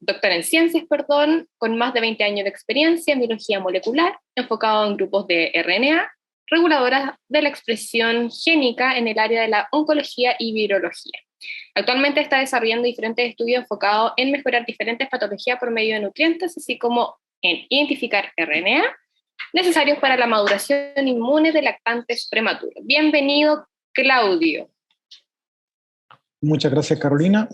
doctora en ciencias, perdón, con más de 20 años de experiencia en biología molecular, enfocado en grupos de RNA, reguladoras de la expresión génica en el área de la oncología y virología. Actualmente está desarrollando diferentes estudios enfocados en mejorar diferentes patologías por medio de nutrientes, así como en identificar RNA necesarios para la maduración inmune de lactantes prematuros. Bienvenido, Claudio. Muchas gracias, Carolina.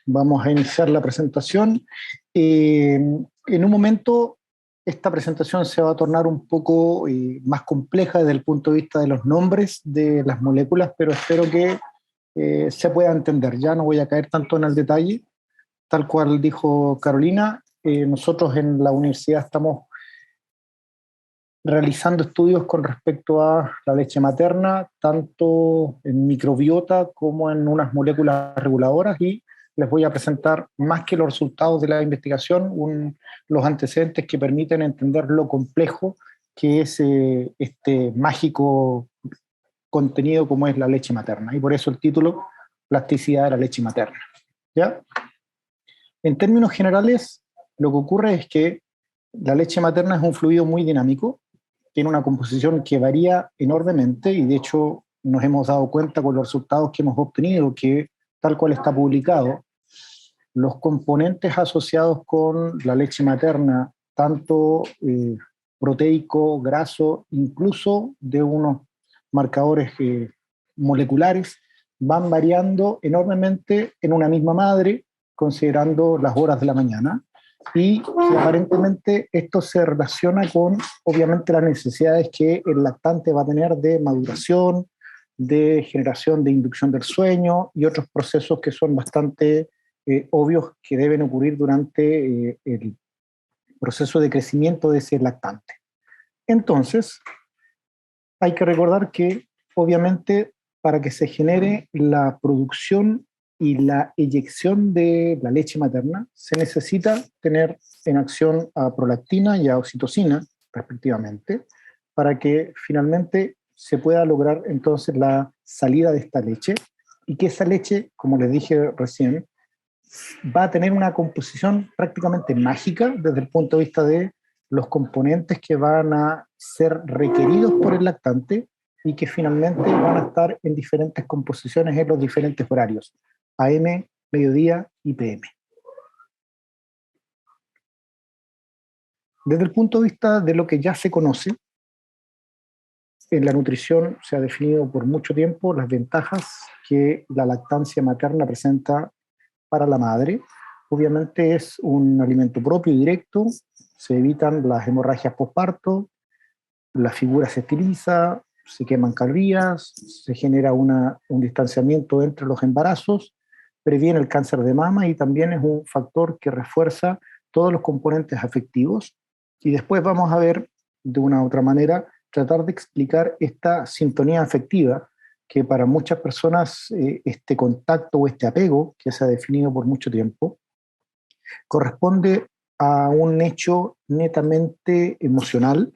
Vamos a iniciar la presentación. En un momento, esta presentación se va a tornar un poco más compleja desde el punto de vista de los nombres de las moléculas, pero espero que se pueda entender. Ya no voy a caer tanto en el detalle. Tal cual dijo Carolina, nosotros en la universidad estamos realizando estudios con respecto a la leche materna, tanto en microbiota como en unas moléculas reguladoras, y les voy a presentar, más que los resultados de la investigación, los antecedentes que permiten entender lo complejo que es este mágico contenido como es la leche materna, y por eso el título, Plasticidad de la leche materna. ¿Ya? En términos generales, lo que ocurre es que la leche materna es un fluido muy dinámico, tiene una composición que varía enormemente, y de hecho nos hemos dado cuenta con los resultados que hemos obtenido que, tal cual está publicado, los componentes asociados con la leche materna, tanto proteico, graso, incluso de unos marcadores moleculares, van variando enormemente en una misma madre, considerando las horas de la mañana, y aparentemente esto se relaciona con, obviamente, las necesidades que el lactante va a tener de maduración, de generación de inducción del sueño y otros procesos que son bastante obvios que deben ocurrir durante el proceso de crecimiento de ese lactante. Entonces, hay que recordar que, obviamente, para que se genere la producción y la eyección de la leche materna, se necesita tener en acción a prolactina y a oxitocina, respectivamente, para que finalmente se pueda lograr entonces la salida de esta leche, y que esa leche, como les dije recién, va a tener una composición prácticamente mágica desde el punto de vista de los componentes que van a ser requeridos por el lactante y que finalmente van a estar en diferentes composiciones en los diferentes horarios, AM, mediodía y PM. Desde el punto de vista de lo que ya se conoce, en la nutrición se ha definido por mucho tiempo las ventajas que la lactancia materna presenta para la madre. Obviamente es un alimento propio y directo, se evitan las hemorragias postparto, la figura se estiliza, se queman calorías, se genera un distanciamiento entre los embarazos, previene el cáncer de mama y también es un factor que refuerza todos los componentes afectivos. Y después vamos a ver, de una u otra manera, tratar de explicar esta sintonía afectiva, que para muchas personas este contacto o este apego, que se ha definido por mucho tiempo, corresponde a un hecho netamente emocional,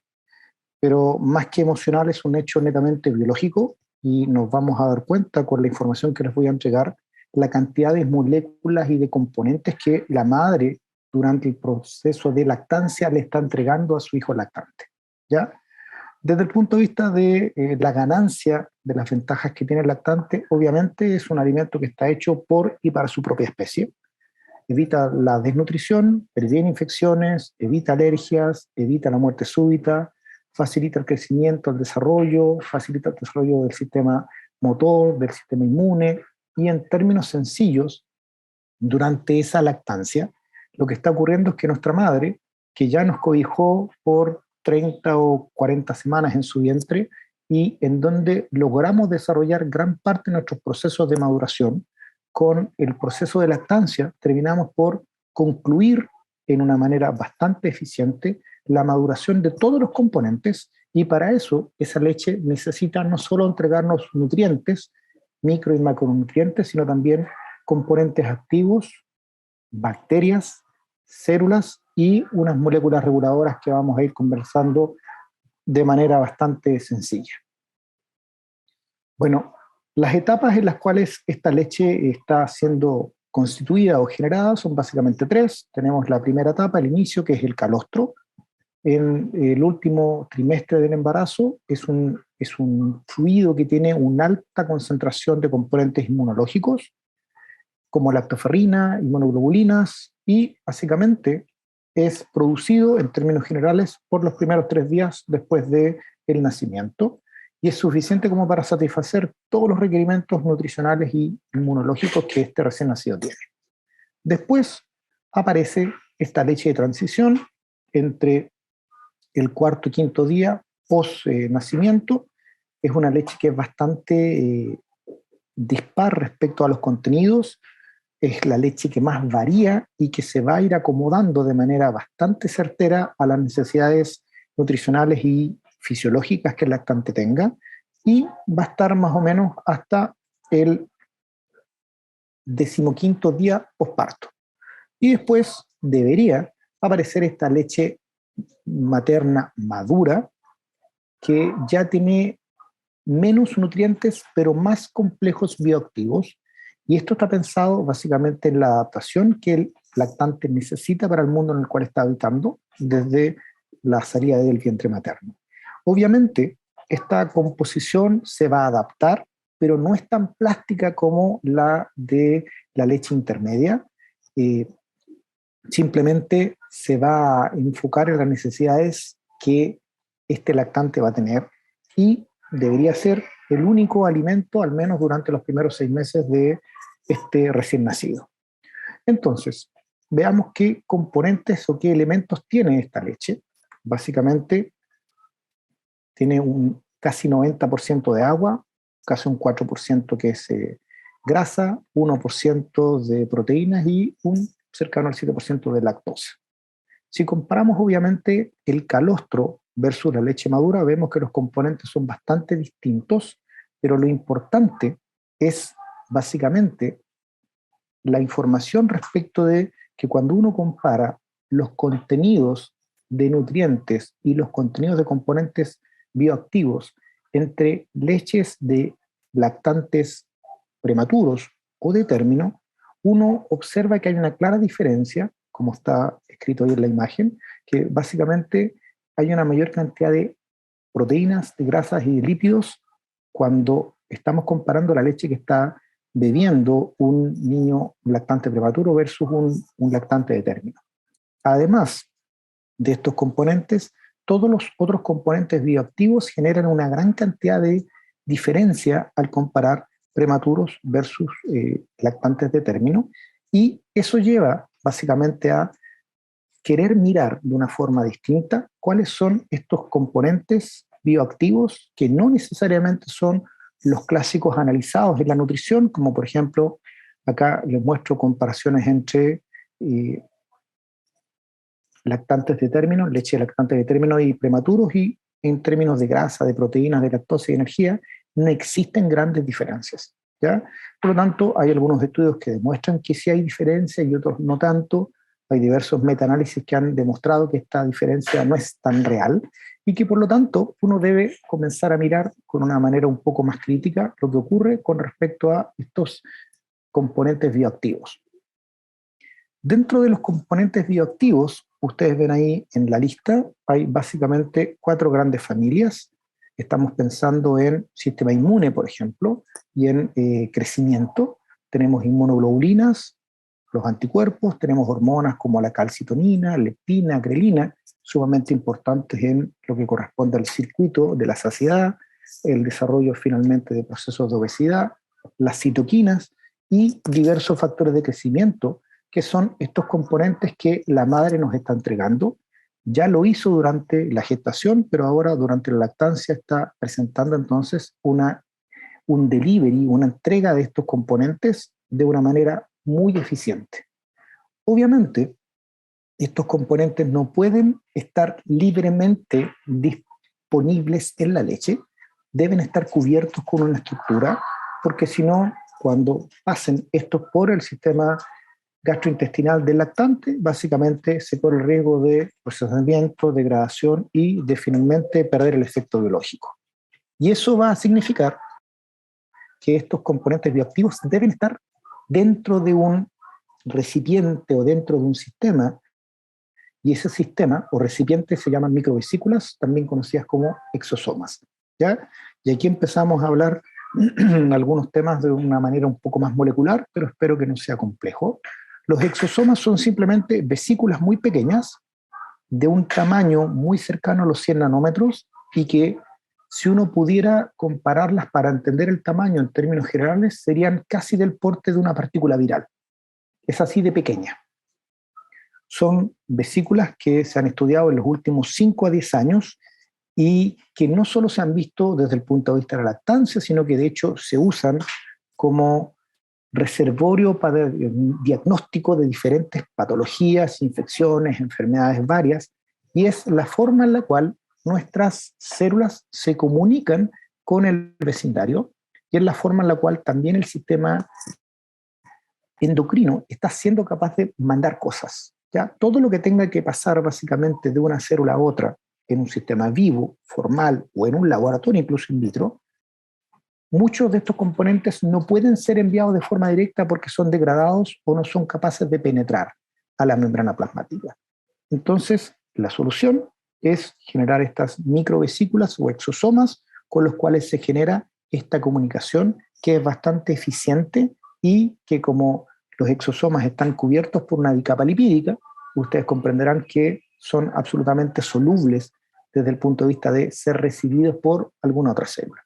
pero más que emocional es un hecho netamente biológico, y nos vamos a dar cuenta con la información que les voy a entregar, la cantidad de moléculas y de componentes que la madre durante el proceso de lactancia le está entregando a su hijo lactante. ¿Ya? Desde el punto de vista de la ganancia de las ventajas que tiene el lactante, obviamente es un alimento que está hecho por y para su propia especie. Evita la desnutrición, previene infecciones, evita alergias, evita la muerte súbita, facilita el crecimiento, el desarrollo, facilita el desarrollo del sistema motor, del sistema inmune, y en términos sencillos, durante esa lactancia, lo que está ocurriendo es que nuestra madre, que ya nos cobijó por 30 o 40 semanas en su vientre, y en donde logramos desarrollar gran parte de nuestros procesos de maduración, con el proceso de lactancia terminamos por concluir en una manera bastante eficiente la maduración de todos los componentes, y para eso esa leche necesita no solo entregarnos nutrientes, micro y macronutrientes, sino también componentes activos, bacterias, células y unas moléculas reguladoras que vamos a ir conversando de manera bastante sencilla. Bueno, las etapas en las cuales esta leche está siendo constituida o generada son básicamente tres. Tenemos la primera etapa, el inicio, que es el calostro. En el último trimestre del embarazo es un fluido que tiene una alta concentración de componentes inmunológicos, como lactoferrina, inmunoglobulinas, y básicamente es producido en términos generales por los primeros 3 días después del nacimiento, y es suficiente como para satisfacer todos los requerimientos nutricionales y inmunológicos que este recién nacido tiene. Después aparece esta leche de transición entre el cuarto y quinto día post nacimiento. Es una leche que es bastante dispar respecto a los contenidos, es la leche que más varía y que se va a ir acomodando de manera bastante certera a las necesidades nutricionales y fisiológicas que el lactante tenga, y va a estar más o menos hasta el 15º día posparto. Y después debería aparecer esta leche materna madura, que ya tiene menos nutrientes, pero más complejos bioactivos. Y esto está pensado básicamente en la adaptación que el lactante necesita para el mundo en el cual está habitando desde la salida del vientre materno. Obviamente, esta composición se va a adaptar, pero no es tan plástica como la de la leche intermedia. Simplemente se va a enfocar en las necesidades que este lactante va a tener, y debería ser el único alimento, al menos durante los primeros 6 meses de este recién nacido. Entonces, veamos qué componentes o qué elementos tiene esta leche. Básicamente, tiene un casi 90% de agua, casi un 4% que es grasa, 1% de proteínas y un cercano al 7% de lactosa. Si comparamos obviamente el calostro versus la leche madura, vemos que los componentes son bastante distintos, pero lo importante es básicamente la información respecto de que cuando uno compara los contenidos de nutrientes y los contenidos de componentes bioactivos entre leches de lactantes prematuros o de término, uno observa que hay una clara diferencia, como está escrito ahí en la imagen, que básicamente hay una mayor cantidad de proteínas, de grasas y de lípidos cuando estamos comparando la leche que está bebiendo un niño lactante prematuro versus un lactante de término. Además de estos componentes, todos los otros componentes bioactivos generan una gran cantidad de diferencia al comparar prematuros versus lactantes de término, y eso lleva básicamente a querer mirar de una forma distinta cuáles son estos componentes bioactivos que no necesariamente son los clásicos analizados en la nutrición, como por ejemplo, acá les muestro comparaciones entre lactantes de término, leche de lactantes de término y prematuros, y en términos de grasa, de proteínas, de lactosa y energía, no existen grandes diferencias, ¿ya? Por lo tanto, hay algunos estudios que demuestran que sí hay diferencia y otros no tanto. Hay diversos metaanálisis que han demostrado que esta diferencia no es tan real y que por lo tanto uno debe comenzar a mirar con una manera un poco más crítica lo que ocurre con respecto a estos componentes bioactivos. Dentro de los componentes bioactivos, ustedes ven ahí en la lista, hay básicamente 4 grandes familias. Estamos pensando en sistema inmune, por ejemplo, y en crecimiento. Tenemos inmunoglobulinas, los anticuerpos, tenemos hormonas como la calcitonina, leptina, grelina, sumamente importantes en lo que corresponde al circuito de la saciedad, el desarrollo finalmente de procesos de obesidad, las citoquinas y diversos factores de crecimiento, que son estos componentes que la madre nos está entregando. Ya lo hizo durante la gestación, pero ahora durante la lactancia está presentando entonces un delivery, una entrega de estos componentes de una manera muy eficiente. Obviamente, estos componentes no pueden estar libremente disponibles en la leche, deben estar cubiertos con una estructura, porque si no, cuando pasen estos por el sistema gastrointestinal del lactante, básicamente se corre el riesgo de procesamiento, degradación y de finalmente perder el efecto biológico. Y eso va a significar que estos componentes bioactivos deben estar dentro de un recipiente o dentro de un sistema, y ese sistema o recipiente se llaman microvesículas, también conocidas como exosomas, ¿ya? Y aquí empezamos a hablar algunos temas de una manera un poco más molecular, pero espero que no sea complejo. Los exosomas son simplemente vesículas muy pequeñas, de un tamaño muy cercano a los 100 nanómetros, y que si uno pudiera compararlas para entender el tamaño en términos generales, serían casi del porte de una partícula viral. Es así de pequeña. Son vesículas que se han estudiado en los últimos 5 a 10 años y que no solo se han visto desde el punto de vista de la lactancia, sino que de hecho se usan como reservorio para el diagnóstico de diferentes patologías, infecciones, enfermedades varias, y es la forma en la cual nuestras células se comunican con el vecindario, y es la forma en la cual también el sistema endocrino está siendo capaz de mandar cosas. ¿Ya? Todo lo que tenga que pasar básicamente de una célula a otra en un sistema vivo, formal o en un laboratorio, incluso in vitro, muchos de estos componentes no pueden ser enviados de forma directa porque son degradados o no son capaces de penetrar a la membrana plasmática. Entonces, la solución es generar estas microvesículas o exosomas con los cuales se genera esta comunicación que es bastante eficiente y que, como los exosomas están cubiertos por una bicapa lipídica, ustedes comprenderán que son absolutamente solubles desde el punto de vista de ser recibidos por alguna otra célula.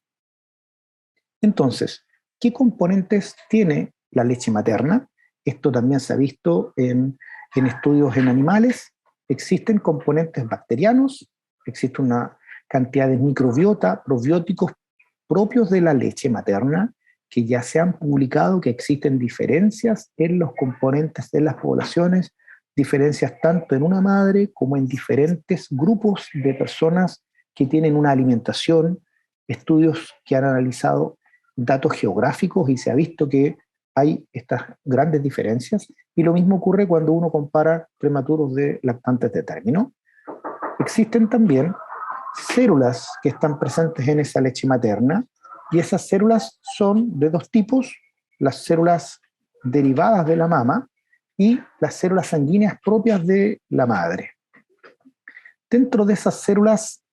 Entonces, ¿qué componentes tiene la leche materna? Esto también se ha visto en estudios en animales. Existen componentes bacterianos, existe una cantidad de microbiota, probióticos propios de la leche materna, que ya se han publicado que existen diferencias en los componentes de las poblaciones, diferencias tanto en una madre como en diferentes grupos de personas que tienen una alimentación, estudios que han analizado datos geográficos y se ha visto que hay estas grandes diferencias, y lo mismo ocurre cuando uno compara prematuros de lactantes de término. Existen también células que están presentes en esa leche materna, y esas células son de dos tipos: las células derivadas de la mama y las células sanguíneas propias de la madre. Dentro de esas células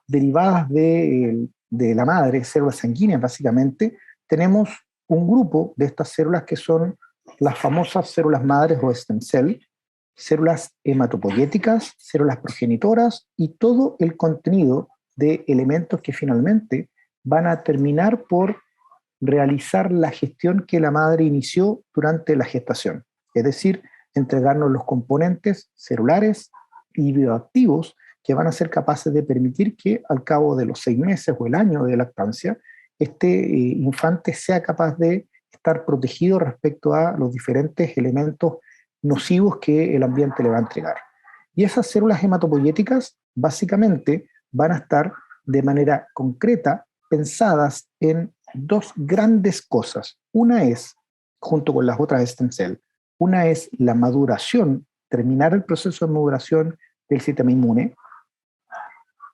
derivadas de la madre, células sanguíneas básicamente, tenemos un grupo de estas células que son las famosas células madres o stem cell, células hematopoyéticas, células progenitoras y todo el contenido de elementos que finalmente van a terminar por realizar la gestión que la madre inició durante la gestación, es decir, entregarnos los componentes celulares y bioactivos que van a ser capaces de permitir que al cabo de los 6 meses o el año de lactancia, este infante sea capaz de estar protegido respecto a los diferentes elementos nocivos que el ambiente le va a entregar. Y esas células hematopoyéticas básicamente van a estar de manera concreta pensadas en dos grandes cosas. Una es, junto con las otras stem cell, una es la maduración, terminar el proceso de maduración del sistema inmune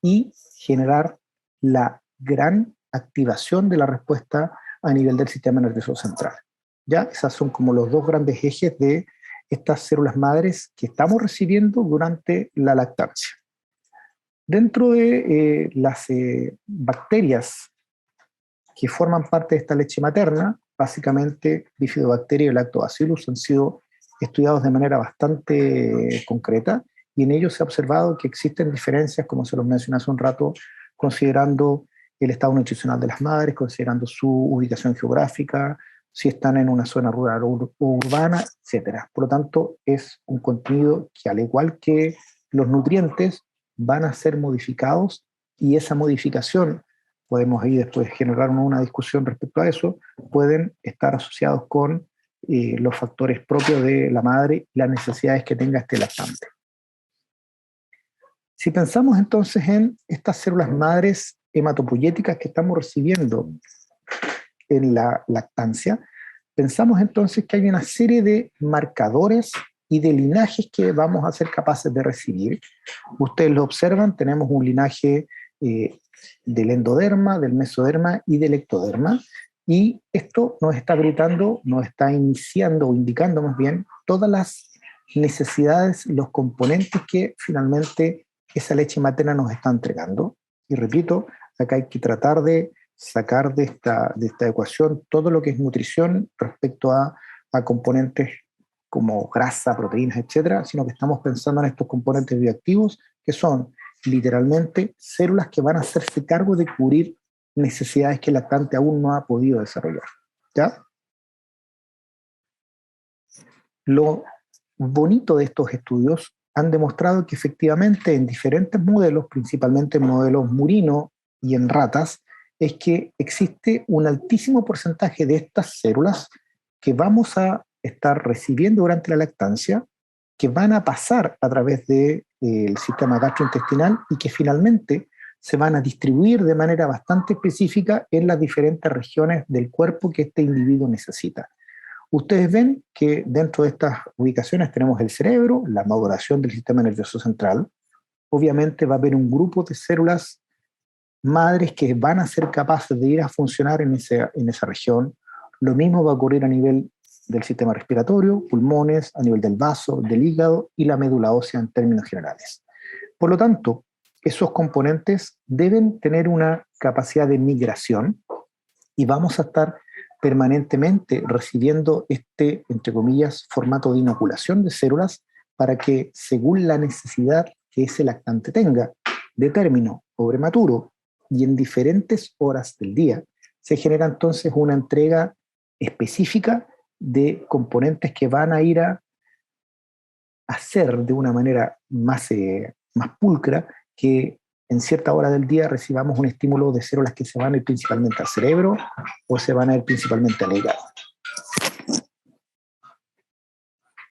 y generar la gran activación de la respuesta a nivel del sistema nervioso central. ¿Ya? Esas son como los dos grandes ejes de estas células madres que estamos recibiendo durante la lactancia. Dentro de las bacterias que forman parte de esta leche materna, básicamente Bifidobacteria y Lactobacillus han sido estudiados de manera bastante concreta, y en ellos se ha observado que existen diferencias, como se los mencioné hace un rato, considerando el estado nutricional de las madres, considerando su ubicación geográfica, si están en una zona rural o urbana, etc. Por lo tanto, es un contenido que, al igual que los nutrientes, van a ser modificados, y esa modificación, podemos ahí después generar una discusión respecto a eso, pueden estar asociados con los factores propios de la madre y las necesidades que tenga este lactante. Si pensamos entonces en estas células madres hematopoyéticas que estamos recibiendo en la lactancia, pensamos entonces que hay una serie de marcadores y de linajes que vamos a ser capaces de recibir. Ustedes lo observan, tenemos un linaje del endoderma, del mesoderma y del ectoderma, Y esto nos está gritando, nos está iniciando o indicando más bien todas las necesidades, los componentes que finalmente esa leche materna nos está entregando. Y repito, acá hay que tratar de sacar de esta ecuación todo lo que es nutrición respecto a componentes como grasa, proteínas, etcétera, sino que estamos pensando en estos componentes bioactivos que son literalmente células que van a hacerse cargo de cubrir necesidades que el lactante aún no ha podido desarrollar. ¿Ya? Lo bonito de estos estudios han demostrado que efectivamente en diferentes modelos, principalmente en modelos murino y en ratas, es que existe un altísimo porcentaje de estas células que vamos a estar recibiendo durante la lactancia, que van a pasar a través del sistema gastrointestinal y que finalmente se van a distribuir de manera bastante específica en las diferentes regiones del cuerpo que este individuo necesita. Ustedes ven que dentro de estas ubicaciones tenemos el cerebro, la maduración del sistema nervioso central. Obviamente va a haber un grupo de células madres que van a ser capaces de ir a funcionar en esa región. Lo mismo va a ocurrir a nivel del sistema respiratorio, pulmones, a nivel del vaso, del hígado y la médula ósea en términos generales. Por lo tanto, esos componentes deben tener una capacidad de migración y vamos a estar permanentemente recibiendo entre comillas, formato de inoculación de células para que, según la necesidad que ese lactante tenga, de término o prematuro y en diferentes horas del día, se genera entonces una entrega específica de componentes que van a ir a hacer de una manera más pulcra que en cierta hora del día recibamos un estímulo de células que se van a ir principalmente al cerebro o se van a ir principalmente al hígado.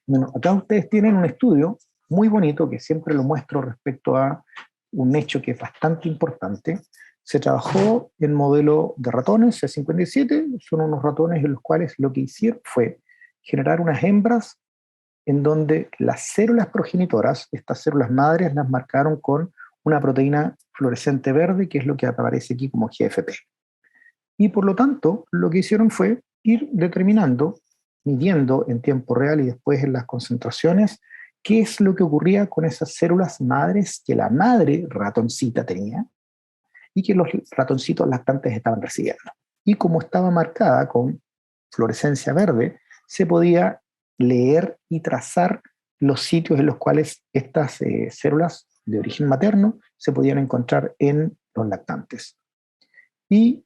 Bueno, acá ustedes tienen un estudio muy bonito que siempre lo muestro respecto a un hecho que es bastante importante. Se trabajó en modelo de ratones C57, son unos ratones en los cuales lo que hicieron fue generar unas hembras en donde las células progenitoras, estas células madres, las marcaron con una proteína fluorescente verde, que es lo que aparece aquí como GFP. Y por lo tanto, lo que hicieron fue ir determinando, midiendo en tiempo real y después en las concentraciones, qué es lo que ocurría con esas células madres que la madre ratoncita tenía y que los ratoncitos lactantes estaban recibiendo. Y como estaba marcada con fluorescencia verde, se podía leer y trazar los sitios en los cuales estas células de origen materno se podían encontrar en los lactantes. Y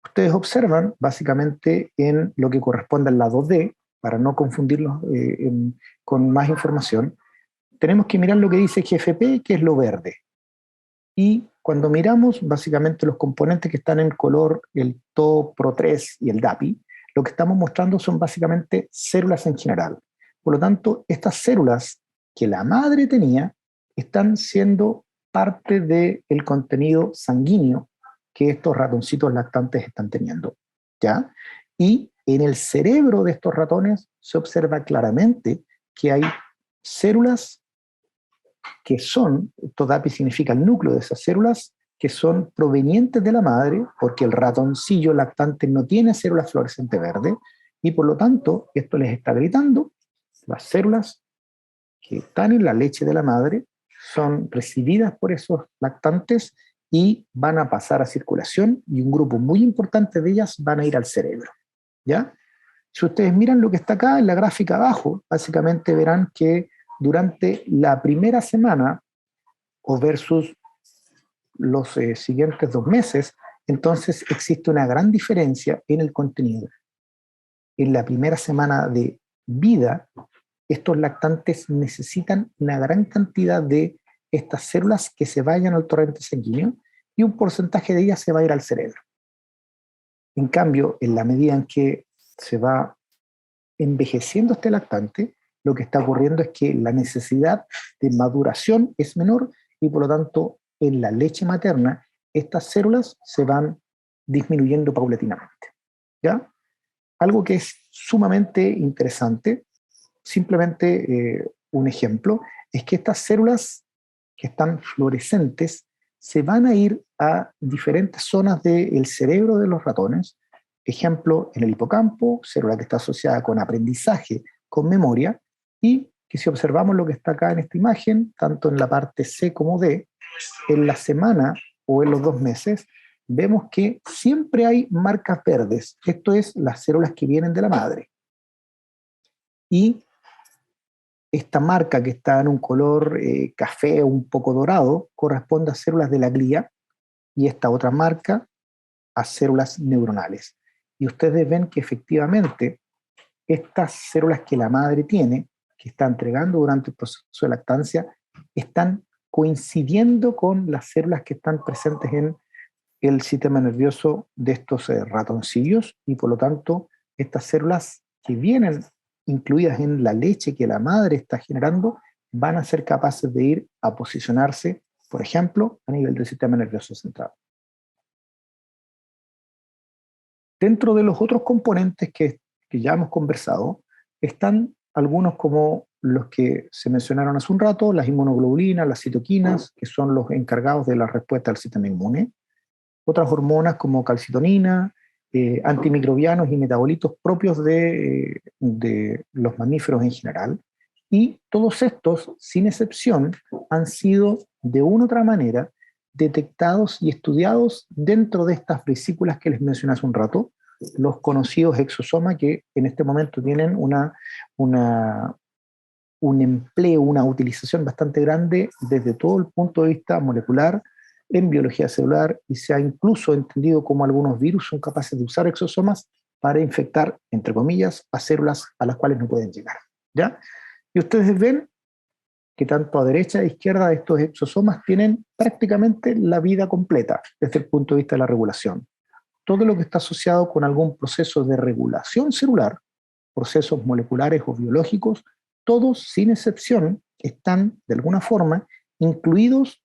ustedes observan básicamente en lo que corresponde al lado D, para no confundirlos con más información, tenemos que mirar lo que dice GFP, que es lo verde. Y cuando miramos básicamente los componentes que están en color, el TO, PRO3 y el DAPI, lo que estamos mostrando son básicamente células en general. Por lo tanto, estas células que la madre tenía están siendo parte del contenido sanguíneo que estos ratoncitos lactantes están teniendo, ¿ya? Y en el cerebro de estos ratones se observa claramente que hay células que son, TODAPI significa el núcleo de esas células, que son provenientes de la madre, porque el ratoncillo lactante no tiene células fluorescente verde, y por lo tanto, esto les está gritando, las células que están en la leche de la madre son recibidas por esos lactantes y van a pasar a circulación, y un grupo muy importante de ellas van a ir al cerebro, ¿ya? Si ustedes miran lo que está acá en la gráfica abajo, básicamente verán que durante la primera semana o versus los siguientes 2 meses, entonces existe una gran diferencia en el contenido. En la primera semana de vida, estos lactantes necesitan una gran cantidad de estas células que se vayan al torrente sanguíneo y un porcentaje de ellas se va a ir al cerebro. En cambio, en la medida en que se va envejeciendo este lactante, lo que está ocurriendo es que la necesidad de maduración es menor y por lo tanto en la leche materna estas células se van disminuyendo paulatinamente, ¿ya? Algo que es sumamente interesante, simplemente un ejemplo, es que estas células que están fluorescentes se van a ir a diferentes zonas del cerebro de los ratones ejemplo, en el hipocampo, célula que está asociada con aprendizaje, con memoria, y que si observamos lo que está acá en esta imagen, tanto en la parte C como D, en la semana o en los 2 meses, vemos que siempre hay marcas verdes. Esto es las células que vienen de la madre. Y esta marca que está en un color café o un poco dorado corresponde a células de la glía, y esta otra marca a células neuronales. Y ustedes ven que efectivamente estas células que la madre tiene, que está entregando durante el proceso de lactancia, están coincidiendo con las células que están presentes en el sistema nervioso de estos ratoncillos, y por lo tanto estas células que vienen incluidas en la leche que la madre está generando van a ser capaces de ir a posicionarse, por ejemplo, a nivel del sistema nervioso central. Dentro de los otros componentes que ya hemos conversado, están algunos como los que se mencionaron hace un rato, las inmunoglobulinas, las citoquinas, que son los encargados de la respuesta al sistema inmune, otras hormonas como calcitonina, antimicrobianos y metabolitos propios de los mamíferos en general, y todos estos, sin excepción, han sido de una u otra manera detectados y estudiados dentro de estas vesículas que les mencioné hace un rato, los conocidos exosomas, que en este momento tienen un empleo, una utilización bastante grande desde todo el punto de vista molecular, en biología celular, y se ha incluso entendido cómo algunos virus son capaces de usar exosomas para infectar, entre comillas, a células a las cuales no pueden llegar, ¿ya? Y ustedes ven que tanto a derecha e izquierda de estos exosomas tienen prácticamente la vida completa desde el punto de vista de la regulación. Todo lo que está asociado con algún proceso de regulación celular, procesos moleculares o biológicos, todos sin excepción están de alguna forma incluidos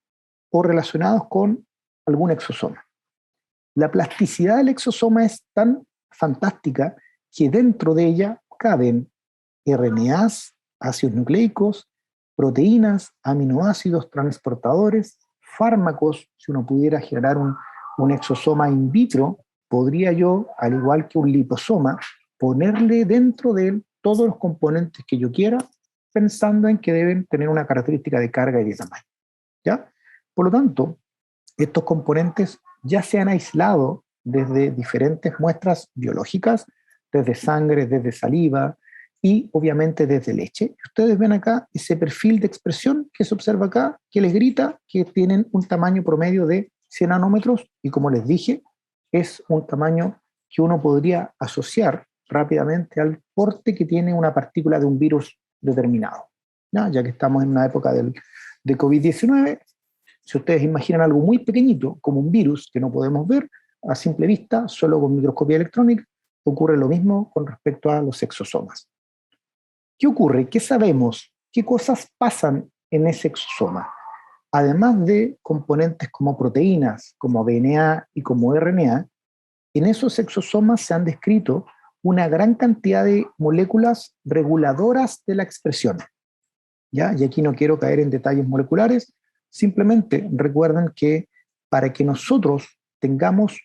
o relacionados con algún exosoma. La plasticidad del exosoma es tan fantástica que dentro de ella caben RNAs, ácidos nucleicos, proteínas, aminoácidos transportadores, fármacos. Si uno pudiera generar un exosoma in vitro, podría yo, al igual que un liposoma, ponerle dentro de él todos los componentes que yo quiera, pensando en que deben tener una característica de carga y de tamaño, ¿ya? Por lo tanto, estos componentes ya se han aislado desde diferentes muestras biológicas, desde sangre, desde saliva y obviamente desde leche. Ustedes ven acá ese perfil de expresión que se observa acá, que les grita que tienen un tamaño promedio de 100 nanómetros, y como les dije, es un tamaño que uno podría asociar rápidamente al porte que tiene una partícula de un virus determinado, ¿ya? Ya que estamos en una época de COVID-19, si ustedes imaginan algo muy pequeñito, como un virus que no podemos ver a simple vista, solo con microscopía electrónica, ocurre lo mismo con respecto a los exosomas. ¿Qué ocurre? ¿Qué sabemos? ¿Qué cosas pasan en ese exosoma? Además de componentes como proteínas, como DNA y como RNA, en esos exosomas se han descrito una gran cantidad de moléculas reguladoras de la expresión, ¿ya? Y aquí no quiero caer en detalles moleculares, simplemente recuerden que para que nosotros tengamos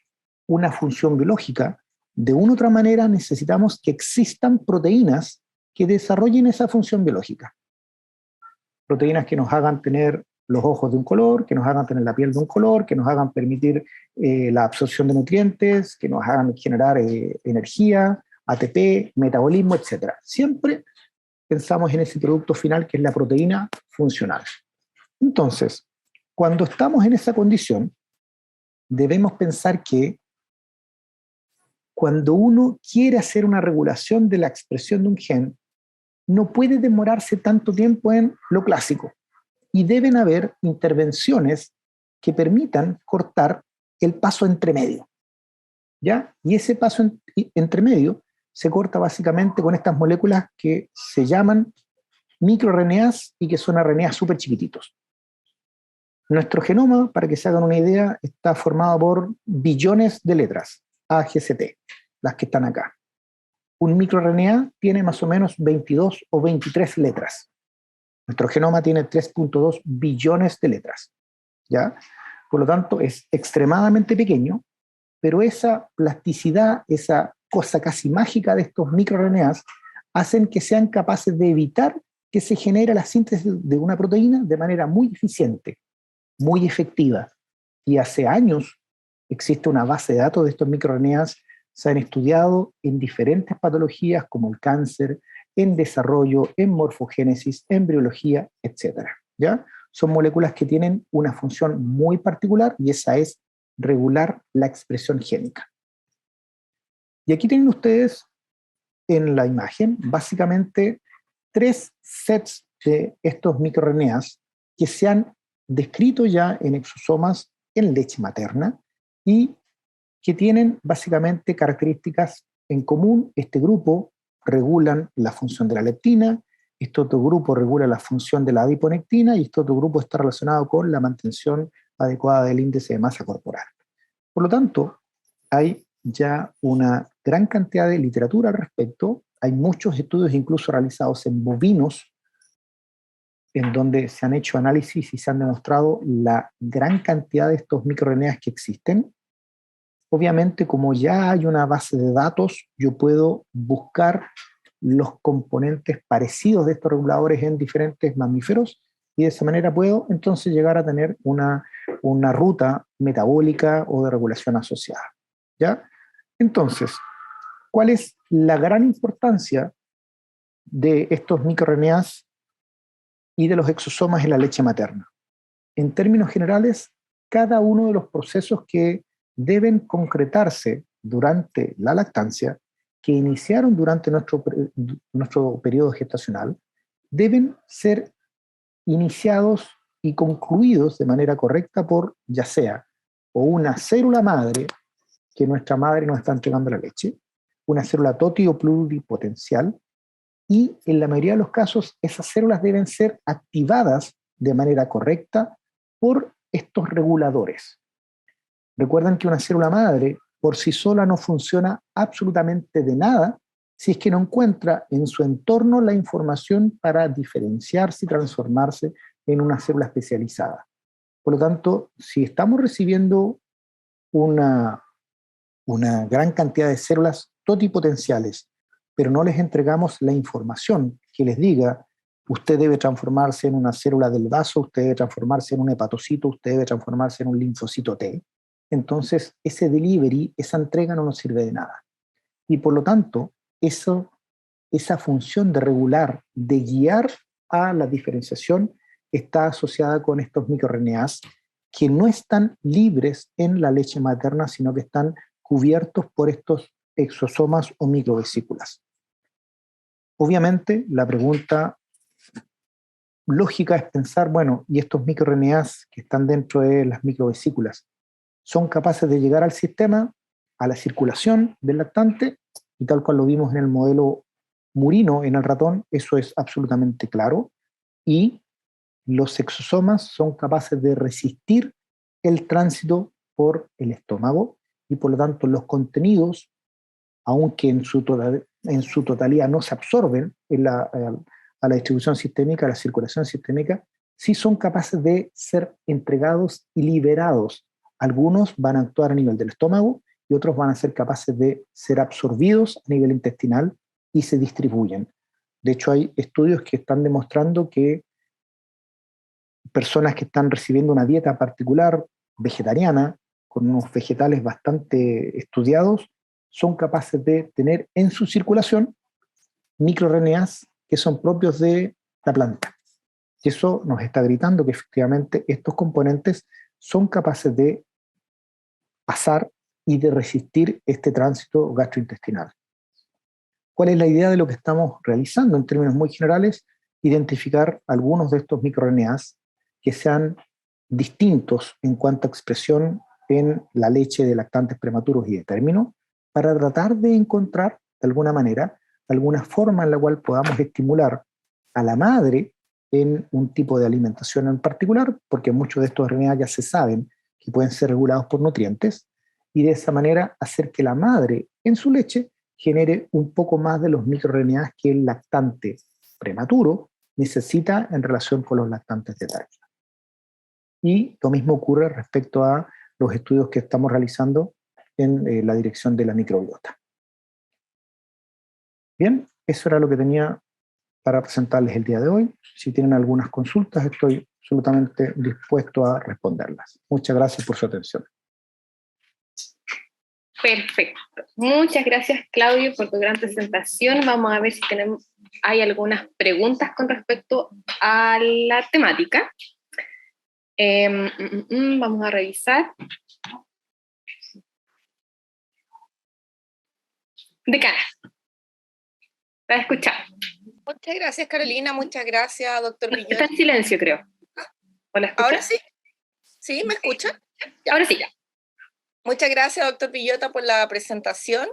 una función biológica, de una u otra manera necesitamos que existan proteínas que desarrollen esa función biológica. Proteínas que nos hagan tener los ojos de un color, que nos hagan tener la piel de un color, que nos hagan permitir la absorción de nutrientes, que nos hagan generar energía, ATP, metabolismo, etc. Siempre pensamos en ese producto final que es la proteína funcional. Entonces, cuando estamos en esa condición, debemos pensar que cuando uno quiere hacer una regulación de la expresión de un gen, no puede demorarse tanto tiempo en lo clásico, y deben haber intervenciones que permitan cortar el paso entre medio, ¿ya? Y ese paso entre medio se corta básicamente con estas moléculas que se llaman microRNAs y que son RNAs súper chiquititos. Nuestro genoma, para que se hagan una idea, está formado por billones de letras, AGCT, las que están acá. Un microRNA tiene más o menos 22 o 23 letras. Nuestro genoma tiene 3.2 billones de letras, ¿ya? Por lo tanto, es extremadamente pequeño, pero esa plasticidad, esa cosa casi mágica de estos microRNAs, hacen que sean capaces de evitar que se genere la síntesis de una proteína de manera muy eficiente, muy efectiva. Y hace años existe una base de datos de estos microRNAs, se han estudiado en diferentes patologías como el cáncer, en desarrollo, en morfogénesis, embriología, etc. ¿Ya? Son moléculas que tienen una función muy particular y esa es regular la expresión génica. Y aquí tienen ustedes en la imagen básicamente 3 sets de estos microRNAs que se han descrito ya en exosomas en leche materna y que tienen básicamente características en común. Este grupo regulan la función de la leptina, este otro grupo regula la función de la adiponectina y este otro grupo está relacionado con la mantención adecuada del índice de masa corporal. Por lo tanto, hay ya una gran cantidad de literatura al respecto. Hay muchos estudios incluso realizados en bovinos en donde se han hecho análisis y se han demostrado la gran cantidad de estos microRNAs que existen. Obviamente, como ya hay una base de datos, yo puedo buscar los componentes parecidos de estos reguladores en diferentes mamíferos y de esa manera puedo entonces llegar a tener una ruta metabólica o de regulación asociada. ¿Ya? Entonces, ¿cuál es la gran importancia de estos microRNAs y de los exosomas en la leche materna? En términos generales, cada uno de los procesos que deben concretarse durante la lactancia, que iniciaron durante nuestro periodo gestacional, deben ser iniciados y concluidos de manera correcta por ya sea o una célula madre, que nuestra madre nos está entregando la leche, una célula toti o pluripotencial, y en la mayoría de los casos esas células deben ser activadas de manera correcta por estos reguladores. Recuerden que una célula madre por sí sola no funciona absolutamente de nada si es que no encuentra en su entorno la información para diferenciarse y transformarse en una célula especializada. Por lo tanto, si estamos recibiendo una gran cantidad de células totipotenciales, pero no les entregamos la información que les diga: usted debe transformarse en una célula del vaso, usted debe transformarse en un hepatocito, usted debe transformarse en un linfocito T. Entonces, ese delivery, esa entrega no nos sirve de nada. Y por lo tanto, esa función de regular, de guiar a la diferenciación, está asociada con estos microRNAs que no están libres en la leche materna, sino que están cubiertos por estos exosomas o microvesículas. Obviamente, la pregunta lógica es pensar, bueno, ¿y estos microRNAs que están dentro de las microvesículas son capaces de llegar al sistema, a la circulación del lactante? Y tal cual lo vimos en el modelo murino en el ratón, eso es absolutamente claro. Y los exosomas son capaces de resistir el tránsito por el estómago y por lo tanto los contenidos, aunque en su totalidad no se absorben a la distribución sistémica, a la circulación sistémica, sí son capaces de ser entregados y liberados. Algunos van a actuar a nivel del estómago y otros van a ser capaces de ser absorbidos a nivel intestinal y se distribuyen. De hecho, hay estudios que están demostrando que personas que están recibiendo una dieta particular, vegetariana, con unos vegetales bastante estudiados, son capaces de tener en su circulación microRNAs que son propios de la planta. Y eso nos está gritando que efectivamente estos componentes son capaces de pasar y de resistir este tránsito gastrointestinal. ¿Cuál es la idea de lo que estamos realizando en términos muy generales? Identificar algunos de estos microRNAs que sean distintos en cuanto a expresión en la leche de lactantes prematuros y de término, para tratar de encontrar, de alguna manera, alguna forma en la cual podamos estimular a la madre en un tipo de alimentación en particular, porque muchos de estos RNA ya se saben que pueden ser regulados por nutrientes, y de esa manera hacer que la madre en su leche genere un poco más de los microRNAs que el lactante prematuro necesita en relación con los lactantes de término. Y lo mismo ocurre respecto a los estudios que estamos realizando en la dirección de la microbiota. Bien, eso era lo que tenía para presentarles el día de hoy. Si tienen algunas consultas, estoy absolutamente dispuesto a responderlas. Muchas gracias por su atención. Perfecto. Muchas gracias, Claudio, por tu gran presentación. Vamos a ver si hay algunas preguntas con respecto a la temática. Vamos a revisar. Decana, para escuchar. Muchas gracias, Carolina. Muchas gracias, doctor Villota. Está en silencio, creo. ¿Ahora sí? ¿Sí? ¿Me escuchan? Ahora sí, ya. Muchas gracias, doctor Villota, por la presentación.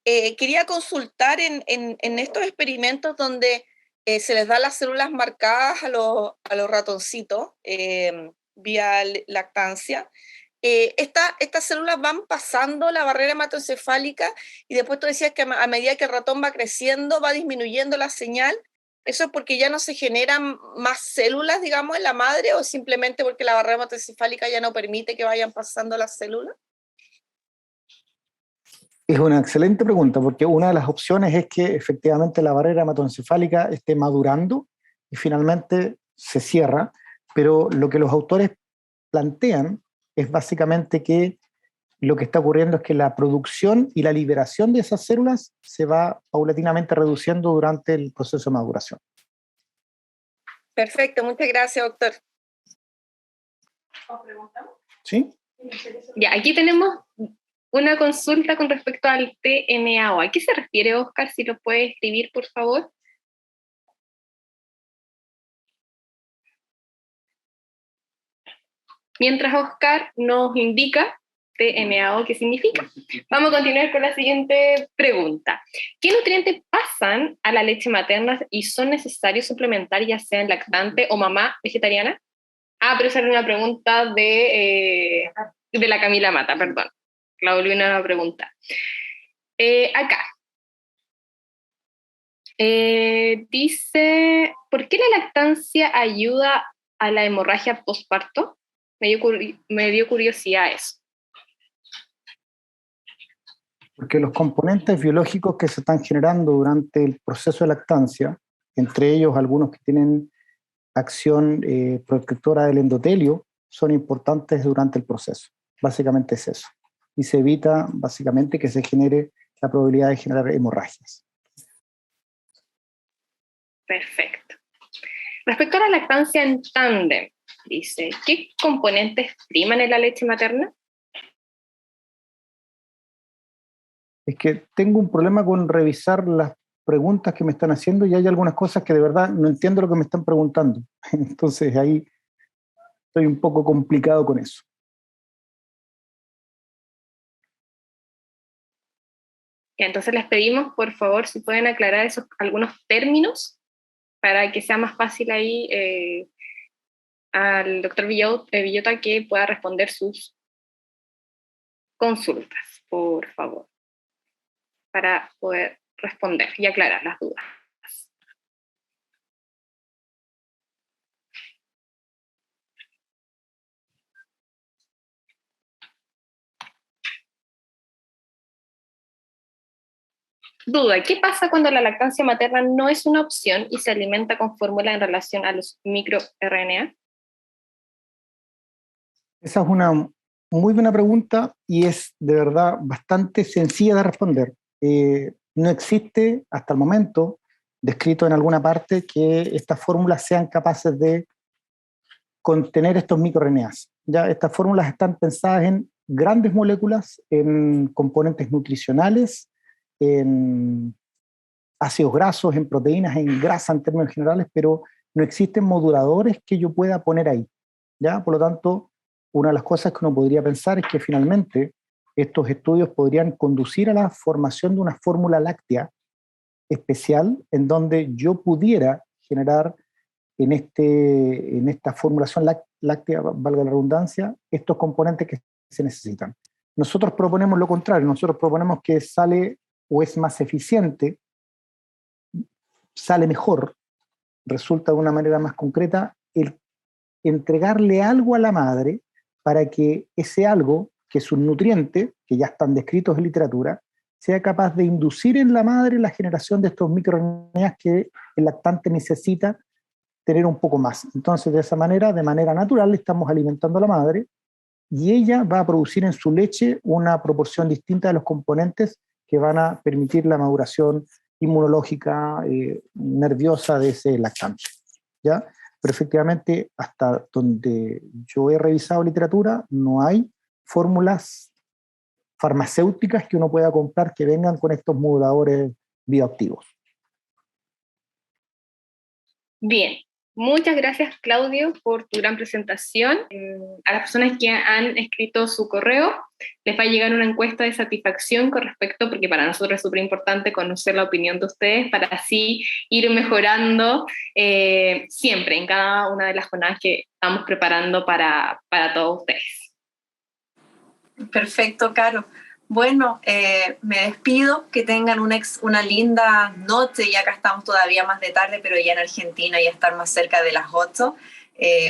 Quería consultar en estos experimentos donde se les da las células marcadas a los ratoncitos vía lactancia. Estas células van pasando la barrera hematoencefálica y después tú decías que a medida que el ratón va creciendo va disminuyendo la señal. ¿Eso es porque ya no se generan más células, digamos, en la madre o simplemente porque la barrera hematoencefálica ya no permite que vayan pasando las células? Es una excelente pregunta, porque una de las opciones es que efectivamente la barrera hematoencefálica esté madurando y finalmente se cierra, pero lo que los autores plantean es básicamente que lo que está ocurriendo es que la producción y la liberación de esas células se va paulatinamente reduciendo durante el proceso de maduración. Perfecto, muchas gracias, doctor. ¿Sí? Ya, aquí tenemos una consulta con respecto al TNAO. ¿A qué se refiere, Oscar? Si lo puede escribir, por favor. Mientras Oscar nos indica TNAO qué significa. Vamos a continuar con la siguiente pregunta. ¿Qué nutrientes pasan a la leche materna y son necesarios suplementar ya sea en lactante o mamá vegetariana? Pero esa era una pregunta de la Camila Mata, perdón. Claudio, una pregunta. Acá. Dice, ¿por qué la lactancia ayuda a la hemorragia postparto? Me dio curiosidad eso. Porque los componentes biológicos que se están generando durante el proceso de lactancia, entre ellos algunos que tienen acción protectora del endotelio, son importantes durante el proceso. Básicamente es eso. Y se evita básicamente que se genere la probabilidad de generar hemorragias. Perfecto. Respecto a la lactancia en tándem, dice, ¿qué componentes priman en la leche materna? Es que tengo un problema con revisar las preguntas que me están haciendo y hay algunas cosas que de verdad no entiendo lo que me están preguntando. Entonces ahí estoy un poco complicado con eso. Entonces les pedimos, por favor, si pueden aclarar algunos términos para que sea más fácil ahí al doctor Villota que pueda responder sus consultas, por favor, para poder responder y aclarar las dudas. Duda, ¿qué pasa cuando la lactancia materna no es una opción y se alimenta con fórmula en relación a los microRNA? Esa es una muy buena pregunta y es de verdad bastante sencilla de responder. No existe hasta el momento descrito en alguna parte que estas fórmulas sean capaces de contener estos microRNAs. Ya estas fórmulas están pensadas en grandes moléculas, en componentes nutricionales, en ácidos grasos, en proteínas, en grasa en términos generales, pero no existen moduladores que yo pueda poner ahí. ¿Ya? Por lo tanto, una de las cosas que uno podría pensar es que finalmente estos estudios podrían conducir a la formación de una fórmula láctea especial en donde yo pudiera generar en esta formulación láctea, valga la redundancia, estos componentes que se necesitan. Nosotros proponemos lo contrario, nosotros proponemos que sale o es más eficiente, sale mejor, resulta de una manera más concreta, el entregarle algo a la madre para que ese algo que sus nutrientes, que ya están descritos en literatura, sea capaz de inducir en la madre la generación de estos microRNAs que el lactante necesita tener un poco más. Entonces, de esa manera, de manera natural, le estamos alimentando a la madre y ella va a producir en su leche una proporción distinta de los componentes que van a permitir la maduración inmunológica, nerviosa de ese lactante, ¿ya? Pero efectivamente, hasta donde yo he revisado literatura, no hay fórmulas farmacéuticas que uno pueda comprar que vengan con estos moduladores bioactivos. Bien, muchas gracias, Claudio, por tu gran presentación. A las personas que han escrito su correo, les va a llegar una encuesta de satisfacción con respecto, porque para nosotros es súper importante conocer la opinión de ustedes para así ir mejorando siempre en cada una de las jornadas que estamos preparando para todos ustedes. Perfecto, Caro. Bueno, me despido, que tengan una linda noche, ya acá estamos todavía más de tarde, pero ya en Argentina ya están más cerca de las 8.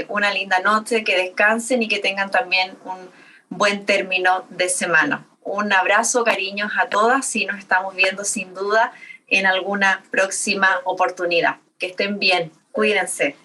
Una linda noche, que descansen y que tengan también un buen término de semana. Un abrazo, cariños a todas y nos estamos viendo sin duda en alguna próxima oportunidad. Que estén bien, cuídense.